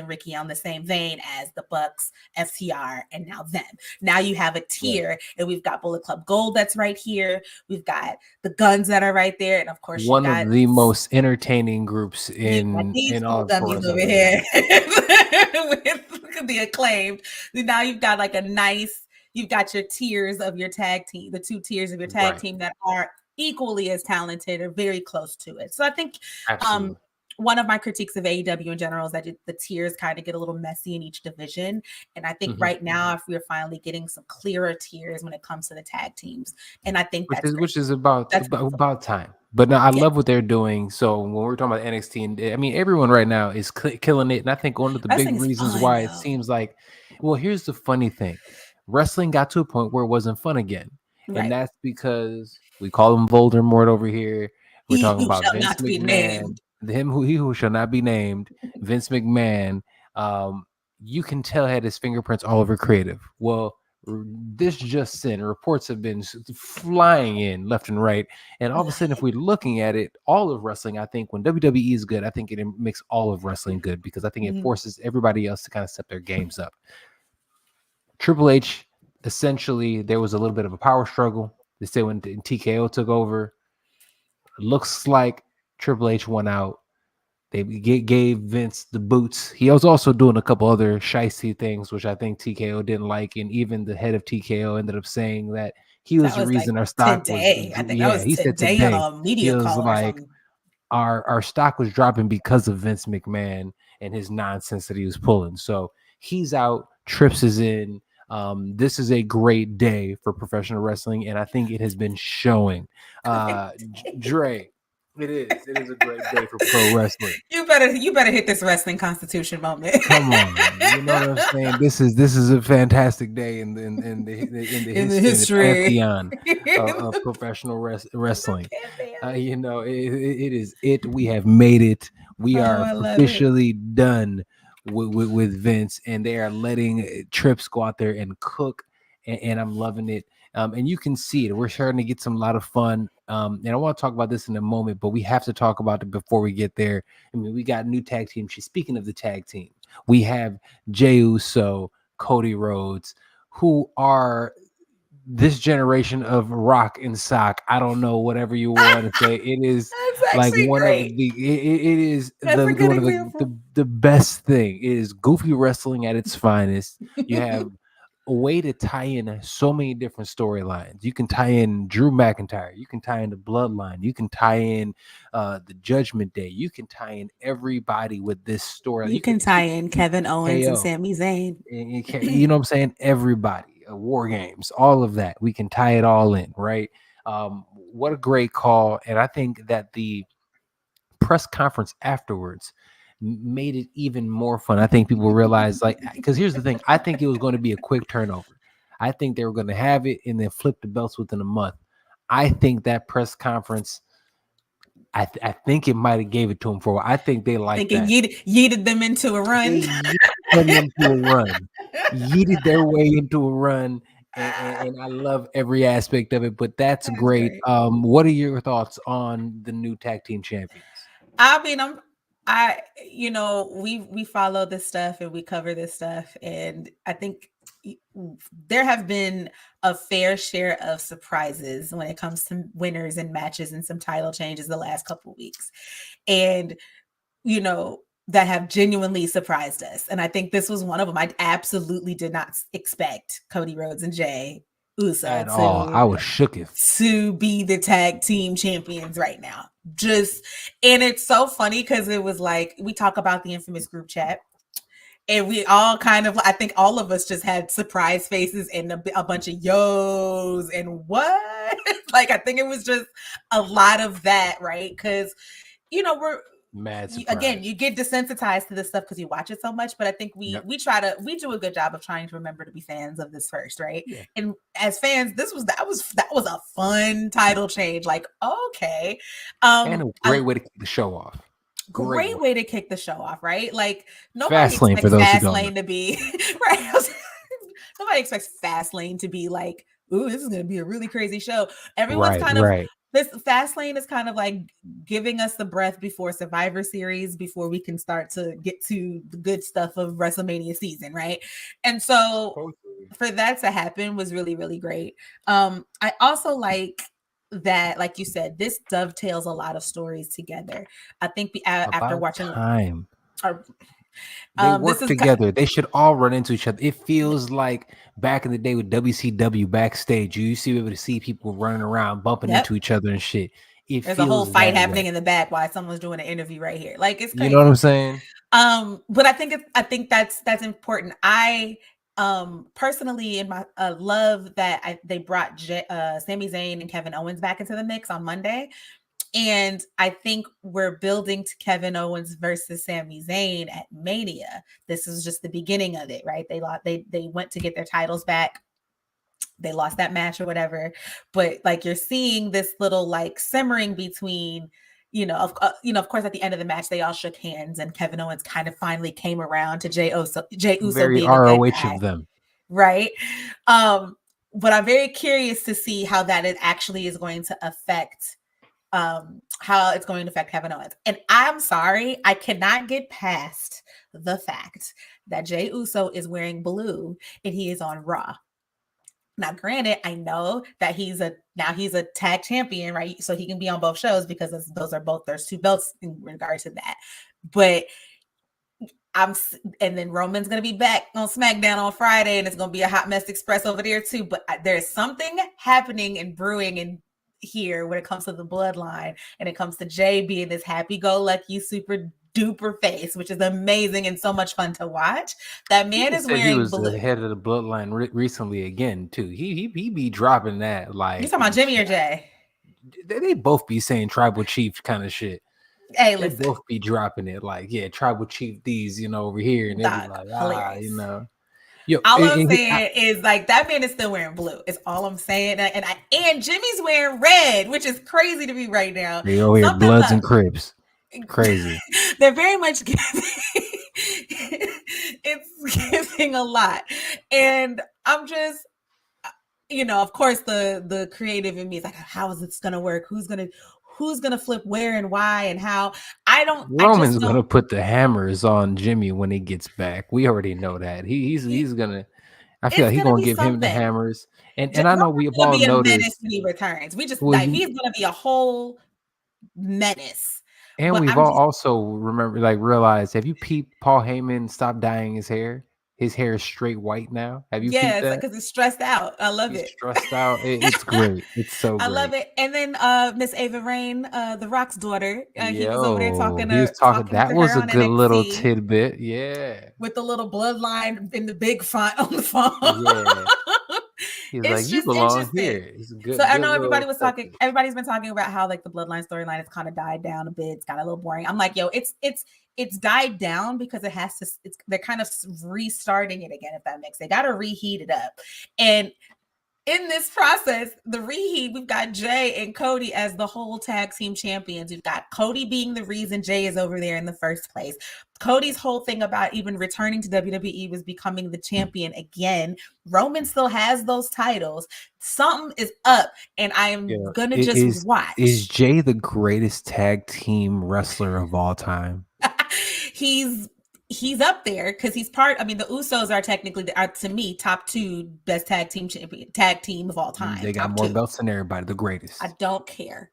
Ricky on the same vein as the Bucks, FTR, and now them. Now you have a tier, and we've got Bullet Club Gold that's right here. We've got the Guns that are right there, and of course, one of the most entertaining groups in all of dummies over here with the Acclaimed. Now you've got like you've got your tiers of your tag team, the two tiers of your tag team that are equally as talented or very close to it. So I think one of my critiques of AEW in general is that the tiers kind of get a little messy in each division. And I think right now, if we're finally getting some clearer tiers when it comes to the tag teams, and I think which is about time. But no, I love what they're doing. So when we're talking about NXT, and I mean, everyone right now is killing it. And I think one of the big reasons why it seems like, well, here's the funny thing. Wrestling got to a point where it wasn't fun again. Right. And that's because we call him Voldemort over here. We're talking about Vince McMahon. He who shall not be named, Vince McMahon. You can tell had his fingerprints all over creative. Well, this just in, reports have been flying in left and right, and all of a sudden, if we're looking at it, all of wrestling, I think when WWE is good, I think it makes all of wrestling good, because I think it forces everybody else to kind of step their games up. Triple H, essentially, there was a little bit of a power struggle. They say when TKO took over, looks like Triple H won out. They gave Vince the boots. He was also doing a couple other shicey things, which I think TKO didn't like. And even the head of TKO ended up saying that he was the reason like our stock today. was. I think that Yeah, was he said today on today. a He media was call or like, something. our stock was dropping because of Vince McMahon and his nonsense that he was pulling. So he's out. Trips is in. This is a great day for professional wrestling, and I think it has been showing. Dre, it is. It is a great day for pro wrestling. You better hit this wrestling constitution moment. Come on, you know what I'm saying. This is a fantastic day in the history. pantheon of professional wrestling. You know, it is it. We have made it. We are I love it. officially done with Vince, and they are letting Trips go out there and cook, and I'm loving it. And you can see it. We're starting to get some lot of fun. And I want to talk about this in a moment, but we have to talk about it before we get there. I mean, we got new tag team. Speaking of the tag team, we have Jey Uso, Cody Rhodes, who are this generation of rock and sock. I don't know, whatever you want to say. It is like one great. of the. It is That's the a good one of example. the best thing. It is goofy wrestling at its finest. You have a way to tie in so many different storylines. You can tie in Drew McIntyre. You can tie in the Bloodline. You can tie in the Judgment Day. You can tie in everybody with this story. You can tie in Kevin Owens and Sami Zayn. You know what I'm saying? Everybody, War Games, all of that. We can tie it all in, right? What a great call. And I think that the press conference afterwards made it even more fun. I think people realized, like, because here's the thing, I think it was going to be a quick turnover. I think they were going to have it and then flip the belts within a month. I think that press conference, I think it might have gave it to them for a while. I think they liked that. Yeeted them into a run. Yeeted their way into a run. And I love every aspect of it, but that's great. What are your thoughts on the new tag team champions? I mean, we follow this stuff and we cover this stuff, and I think there have been a fair share of surprises when it comes to winners and matches and some title changes the last couple of weeks, and that have genuinely surprised us. And I think this was one of them. I absolutely did not expect Cody Rhodes and Jey Uso at all. I was shook to be the tag team champions right now. And it's so funny because it was like, we talk about the infamous group chat, and we all kind of, I think all of us just had surprise faces and a bunch of yo's and what? Like, I think it was just a lot of that, right? Because, we're mad surprise. Again, you get desensitized to this stuff because you watch it so much, but I think we do a good job of trying to remember to be fans of this first, right? Yeah. And as fans, that was a fun title change. Like, okay. And a great way to kick the show off. Great way to kick the show off, right? Like, nobody FASTLANE, for those who don't know. to be right. Nobody expects FASTLANE to be like, ooh, this is going to be a really crazy show. Everyone's this FASTLANE is kind of like giving us the breath before Survivor Series, before we can start to get to the good stuff of WrestleMania season, right? And so for that to happen was really, really great. I also like that, like you said, this dovetails a lot of stories together. I think after watching time. They work together. They should all run into each other. It feels like back in the day with WCW backstage, you used to be able to see people running around, bumping into each other and shit. There's a whole fight happening in the back while someone's doing an interview right here. Like, it's crazy. You know what I'm saying? But I think that's important. I personally, in my love that they brought Sami Zayn and Kevin Owens back into the mix on Monday. And I think we're building to Kevin Owens versus Sami Zayn at Mania. This is just the beginning of it, right? They went to get their titles back. They lost that match or whatever. But like, you're seeing this little like simmering between, of course, at the end of the match, they all shook hands, and Kevin Owens kind of finally came around to Jey Uso very being ROH a good guy. of them. right? But I'm very curious to see how that it actually is going to affect how it's going to affect Kevin Owens. And I'm sorry, I cannot get past the fact that Jey Uso is wearing blue and he is on Raw. Now, granted, I know that he's a tag champion, right? So he can be on both shows because there's two belts in regard to that. But and then Roman's gonna be back on SmackDown on Friday, and it's gonna be a hot mess express over there too. But there's something happening and brewing in here when it comes to the bloodline, and it comes to Jey being this happy-go-lucky, super duper face, which is amazing and so much fun to watch. That man is wearing he was blue. the head of the bloodline recently again too. He be dropping that like. You talking about Jimmy or Jey? They both be saying tribal chief kind of shit. Hey, they listen. both be dropping it like, yeah, tribal chief these, over here, and they be like, hilarious. Yo, all I'm saying is like that man is still wearing blue. Is all I'm saying, and Jimmy's wearing red, which is crazy to me right now. They over here Bloods and Crips, crazy. They're very much giving. It's giving a lot, and I'm just, of course, the creative in me is like, how is this gonna work? Who's gonna flip where and why and how? Roman's gonna put the hammers on Jimmy when he gets back. We already know that. He's gonna. I feel like he's gonna give him the hammers. And I know we've all noticed when he returns. We just like he's gonna be a whole menace. And but we've all also realized. Have you peeped Paul Heyman stop dyeing his hair? His hair is straight white now. Have you? Yeah, it's because it's stressed out. I love it. Stressed out. It's great. It's so great. I love it. And then Miss Ava Rain, The Rock's daughter, he was over there talking. He was talking. That was a good little tidbit. Yeah. With the little bloodline in the big font on the phone. Yeah. He's like, you belong here. It's a good. So I know everybody was talking. Everybody's been talking about how like the bloodline storyline has kind of died down a bit. It's got a little boring. I'm like, yo, it's died down because it has to. They're kind of restarting it again. If that makes, they got to reheat it up. And in this process, the reheat, we've got Jey and Cody as the whole tag team champions. We've got Cody being the reason Jey is over there in the first place. Cody's whole thing about even returning to WWE was becoming the champion again. Roman still has those titles. Something is up, and I am gonna just watch. Is Jey the greatest tag team wrestler of all time? He's up there because he's part. I mean, the Usos are technically to me top 2 best tag team of all time. They got more belts than everybody. The greatest. I don't care.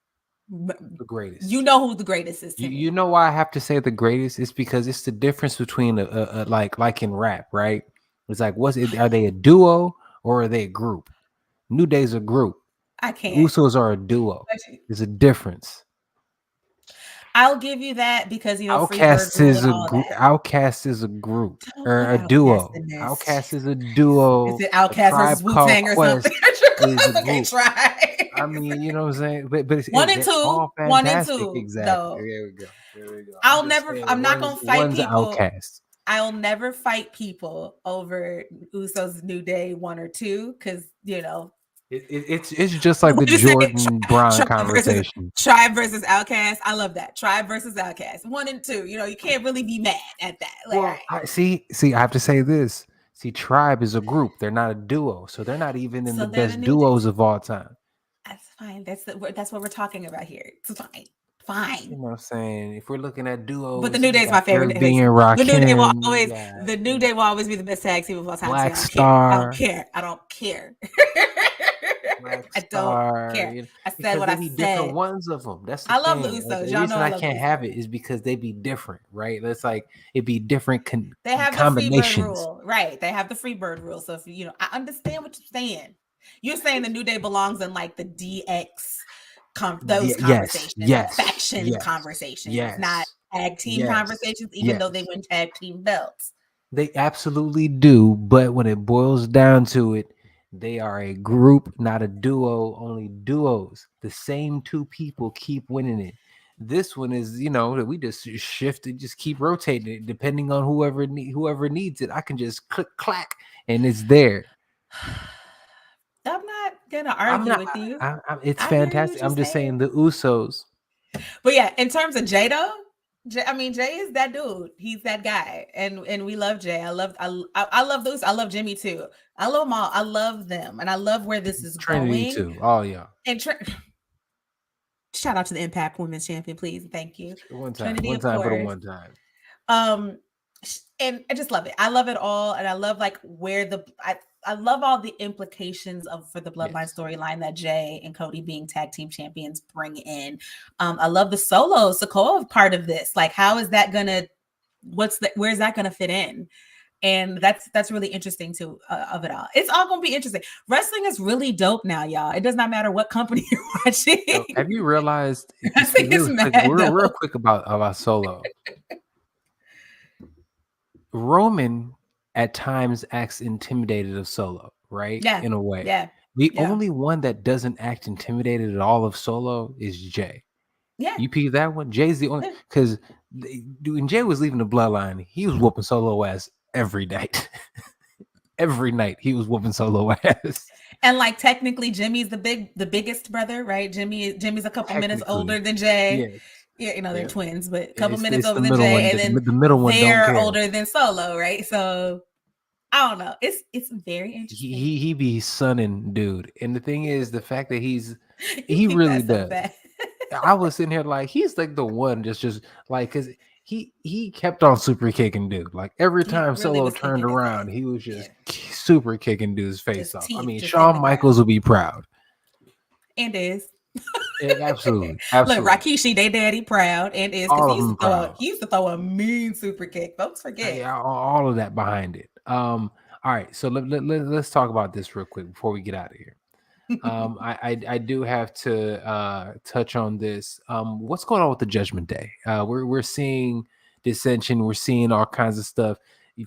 The greatest. You know who the greatest is. You know why I have to say the greatest? It's because it's the difference between a like in rap, right? It's like, are they a duo or are they a group? New Day's a group. I can't. Usos are a duo. There's a difference. I'll give you that because Outcast is a group or a duo. Outcast is a duo. Is it Outcast versus Wu-Tang or something? Okay, try. I mean, you know what I'm saying? But it's 1 and 2. 1 and 2. Exactly. No. There we go. I'm not gonna fight people. Outcast. I'll never fight people over Usos New Day 1 or 2 because It's just like the Jordan Braun conversation. Tribe versus Outcast. I love that. Tribe versus Outcast. 1 and 2. You can't really be mad at that. Like, I see. I have to say this. See, Tribe is a group. They're not a duo, so they're not even in the best duos of all time. That's fine. That's what we're talking about here. It's fine. Fine. You know what I'm saying? If we're looking at duos, but the New Day's my favorite. The New Day will always be the best tag team of all time. Black Star. I don't care. I don't care. I said what I said. Different ones of them. That's I love the Usos. The reason I can't have it is because they be different, right? That's like it'd be different they have combinations. The free bird rule, right? They have the free bird rule. So if I understand what you're saying. You're saying the New Day belongs in like the DX. Conversations, faction conversations, not tag team conversations, even though they win tag team belts. They absolutely do, but when it boils down to it, they are a group, not a duo. Only duos. The same 2 people keep winning it. This one is, we just shift it, just keep rotating it, depending on whoever needs it. I can just click, clack, and it's there. I'm not gonna argue with you. It's fantastic. I'm just saying the Usos. But yeah, in terms of Jey though, Jay is that dude. He's that guy, and we love Jay. I love those. I love Jimmy too. I love them all. I love them, and I love where this is Trinity going. too. Oh yeah. And shout out to the Impact Women's Champion, please. Thank you. One time Trinity, of for the course. one time. And I just love it. I love it all, and I love like where I love all the implications for the Bloodline storyline that Jay and Cody being tag team champions bring in. I love the solo Sokoa part of this. Like, how is that gonna? Where's that gonna fit in? And that's really interesting too of it all. It's all gonna be interesting. Wrestling is really dope now, y'all. It does not matter what company you're watching. So, have you realized? I think it's real quick about Solo. Roman at times acts intimidated of Solo, right? Yeah, in a way. Yeah. The only one that doesn't act intimidated at all of Solo is Jay. Yeah, you pick that one. Jay's the only because when Jay was leaving the Bloodline, he was whooping Solo ass every night. Every night he was whooping Solo ass. And like technically, Jimmy's the biggest brother, right? Jimmy's a couple minutes older than Jay. Yes. Yeah, they're twins, but a couple minutes older the than Jay, one, and then the middle one they're older than Solo, right? So I don't know. It's very interesting. He be sonning dude, and the thing is, the fact that he really does. I was sitting here like he's like the one just like because he kept on super kicking dude. Like every time Solo turned around, he was just super kicking dude's face off. I mean, Shawn Michaels would be proud. And is. Absolutely. Look, Rikishi, they daddy proud, and is because he used to throw a mean super kick. Folks forget. Yeah, all of that behind it. All right, so let's talk about this real quick before we get out of here. I do have to touch on this. What's going on with the Judgment Day? We're seeing dissension. We're seeing all kinds of stuff.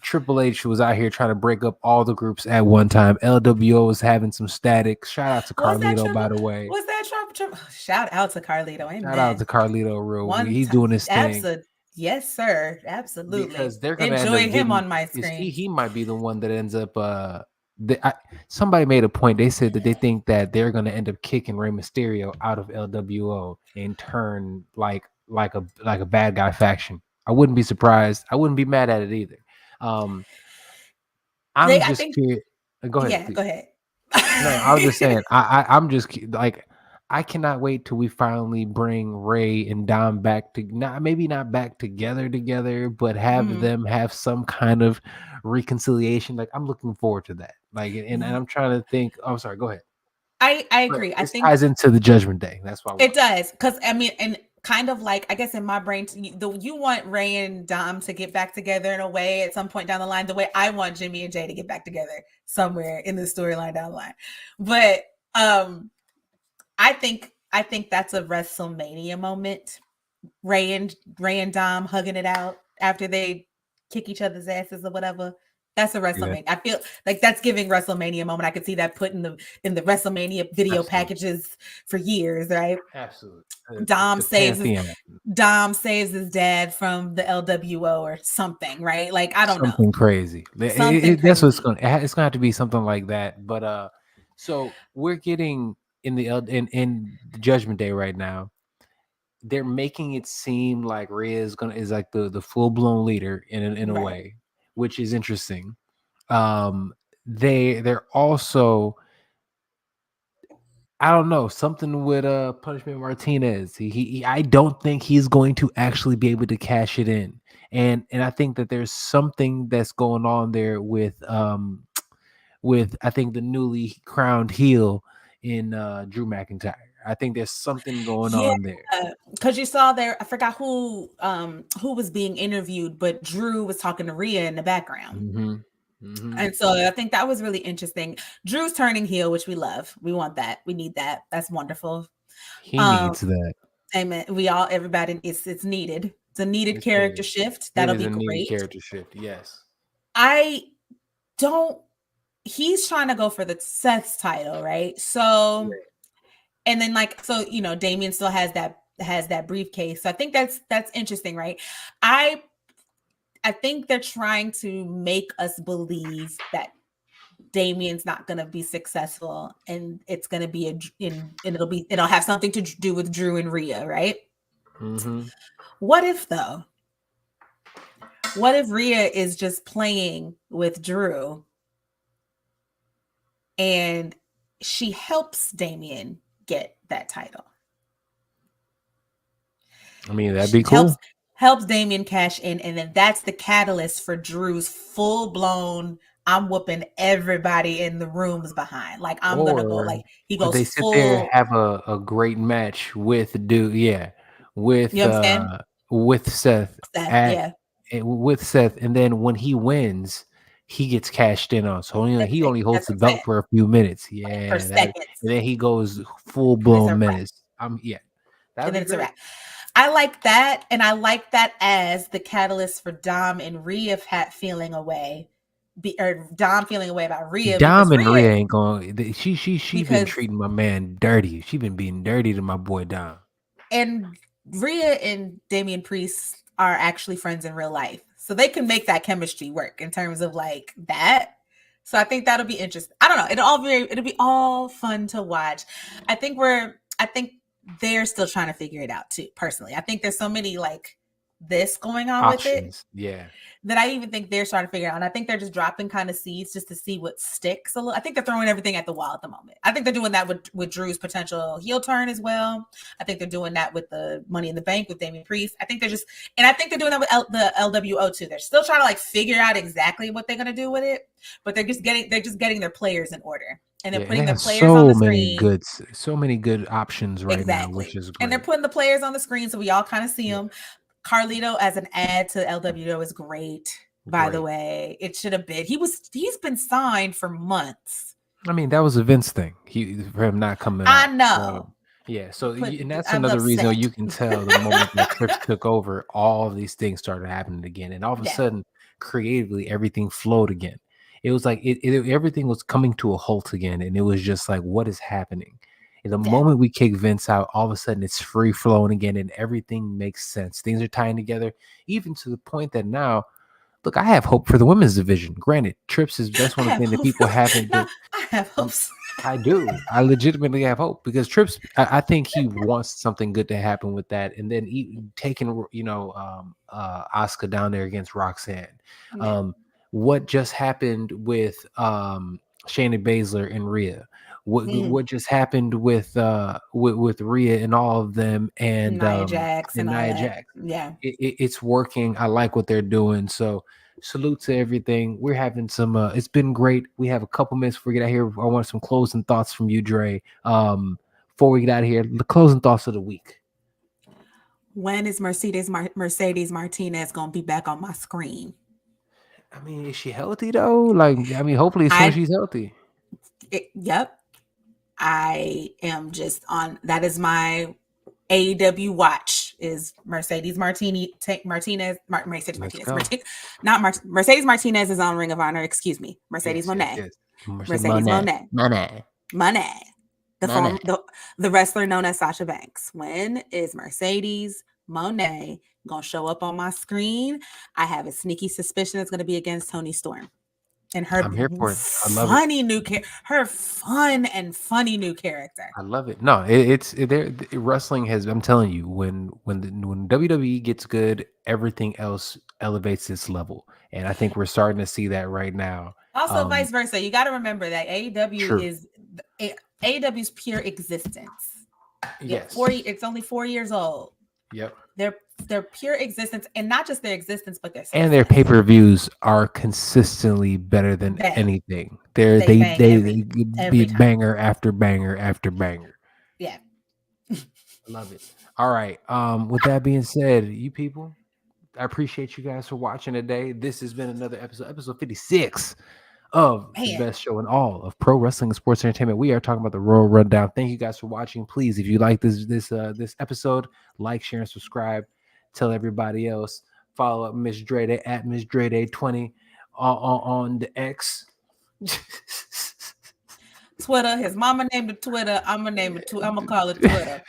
Triple H was out here trying to break up all the groups at one time. LWO was having some static. Shout out to Carlito, by the way. Was that triple? Shout out to Carlito. Amen. Shout out to Carlito. He's doing his thing. Yes, sir. Absolutely. Because they're going to enjoy him on my screen. He might be the one that ends up. Somebody made a point. They said that they think that they're going to end up kicking Rey Mysterio out of LWO and turn like a bad guy faction. I wouldn't be surprised. I wouldn't be mad at it either. I'm just curious. Go ahead. Yeah, go ahead. No, I was just saying. I'm just like I cannot wait till we finally bring Ray and Dom back to maybe not back together, but have them have some kind of reconciliation. Like I'm looking forward to that. Like, and I'm trying to think. Oh, sorry. Go ahead. I agree. I think ties into the Judgment Day. That's why it does. Because I mean, and kind of like I guess in my brain, you want Ray and Dom to get back together in a way at some point down the line. The way I want Jimmy and Jay to get back together somewhere in the storyline down the line. But I think that's a WrestleMania moment. Ray and Dom hugging it out after they kick each other's asses or whatever. That's a WrestleMania. Yeah. I feel like that's giving WrestleMania moment. I could see that put in the WrestleMania video packages for years, right? Absolutely. Dom saves his dad from the LWO or something, right? Like I don't know. Something crazy. That's what's going. It's going to have to be something like that. But so we're getting in the Judgment Day right now. They're making it seem like Rhea is like the full blown leader in a way, which is interesting. They're also, I don't know, something with Punishment Martinez. I don't think he's going to actually be able to cash it in, and I think that there's something that's going on there with I think the newly crowned heel in Drew McIntyre. I think there's something going on there. Because you saw there, I forgot who was being interviewed, but Drew was talking to Rhea in the background. And so I think that was really interesting. Drew's turning heel, which we love. We want that. We need that. That's wonderful. He needs that. Amen. Everybody, it's needed. It's a needed character shift. That'll be great. Character shift, yes. He's trying to go for the Seth's title, right? So, and then Damian still has that briefcase. So I think that's interesting, right? I think they're trying to make us believe that Damian's not going to be successful, and it's going to be it'll have something to do with Drew and Rhea, right? Mm-hmm. What if though? What if Rhea is just playing with Drew and she helps Damian get that title? I mean, that'd She be cool. helps Damian cash in, and then that's the catalyst for Drew's full-blown I'm whooping everybody in the rooms behind. Like I'm gonna go, Or like he goes they sit there, full, have a great match with you understand? with Seth Seth, at yeah. with Seth, and then when he wins, he gets cashed in on. So he only holds That's the what I'm belt saying. for a few minutes. Like for Yeah, that, seconds. and then he goes full And it's a blown wrap. menace. Yeah, that And would then be it's a great. wrap. I like that, and I like that as the catalyst for Dom and Rhea feeling away, or Dom feeling away about Rhea because Dom and Rhea, Rhea ain't going. She been because treating my man dirty. She been being dirty to my boy Dom. and Rhea and Damian Priest are actually friends in real life, so they can make that chemistry work in terms of like that. So I think that'll be interesting. I don't know. It'll be all fun to watch. I think they're still trying to figure it out too. Personally, I think there's so many like this going on with it Options, yeah. that I even think they're starting to figure out. And I think they're just dropping kind of seeds just to see what sticks a little. I think they're throwing everything at the wall at the moment. I think they're doing that with Drew's potential heel turn as well. I think they're doing that with the Money in the Bank with Damian Priest. I think they're doing that with the LWO too. They're still trying to like figure out exactly what they're going to do with it, but they're just getting their players in order. And they're Yeah, and putting they their have players on the so many good options right now, which Exactly. is And they're great. putting the players on the screen so we all kind of see Yeah, them. Carlito as an ad to LWO is great. By the great. way, it should have been. He's been signed for months. I mean, that was a Vince thing. For him not coming I out. So know. yeah, so and that's I'm another reason upset. you can tell the moment that Trips took over, all of these things started happening again, and all of a Yeah. sudden, creatively, everything flowed again. It was like everything was coming to a halt again, and it was just like, what is happening? And the Yeah. moment we kick Vince out, all of a sudden it's free flowing again, and everything makes sense. Things are tying together, even to the point that now, look, I have hope for the women's division. Granted, Trips is that's I one of the have things that hopes. people haven't. No, I have hopes. I do. I legitimately have hope because Trips. I think he wants something good to happen with that, and then taking Asuka down there against Roxanne. Yeah. What just happened with Shayna Baszler and Rhea? What just happened with Rhea and all of them and Nia Jax and all Nia that. Jax? Yeah. It's working. I like what they're doing. So salute to everything. We're having some it's been great. We have a couple minutes before we get out here. I want some closing thoughts from you, Dre. Before we get out of here, the closing thoughts of the week. When is Mercedes Martinez gonna be back on my screen? I mean, is she healthy though? Like, I mean, hopefully as soon as she's healthy. Yep. I am just on. That is my AEW watch. Is Mercedes Martinez? Mercedes Martinez is on Ring of Honor. Excuse me, Mercedes Moné. Mercedes Moné. The wrestler known as Sasha Banks. When is Mercedes Moné gonna show up on my screen? I have a sneaky suspicion it's gonna be against Toni Storm. And her I'm here for it. I love funny new her fun and funny new character. I love it. No, wrestling has. I'm telling you, when WWE gets good, everything else elevates its level, and I think we're starting to see that right now. Also, vice versa. You got to remember that AEW True. is AEW's pure existence. Yes. It's only 4 years old. Yep. Their pure existence, and not just their existence, but their pay-per-views are consistently better than anything. They be banger after banger after banger. Yeah. I love it. All right. With that being said, you people, I appreciate you guys for watching today. This has been another episode 56 of the best show in all of pro wrestling and sports entertainment. We are talking about the Royal Rundown. Thank you guys for watching. Please, if you like this episode, like, share, and subscribe. Tell everybody else. Follow up Miss Dre at Miss Dre 20 on the X. Twitter. His mama named it Twitter. I'm gonna name it. I'm gonna call it Twitter.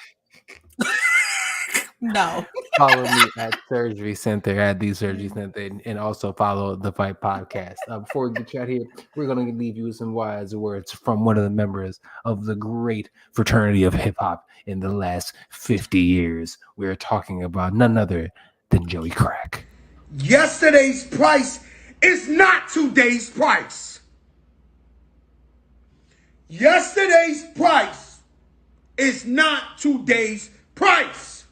No. Follow me at Serge Vicente, at the Serge Vicente, and also follow the Fight Podcast. Before we get you out here, we're going to leave you with some wise words from one of the members of the great fraternity of hip hop in the last 50 years. We're talking about none other than Joey Crack. Yesterday's price is not today's price. Yesterday's price is not today's price.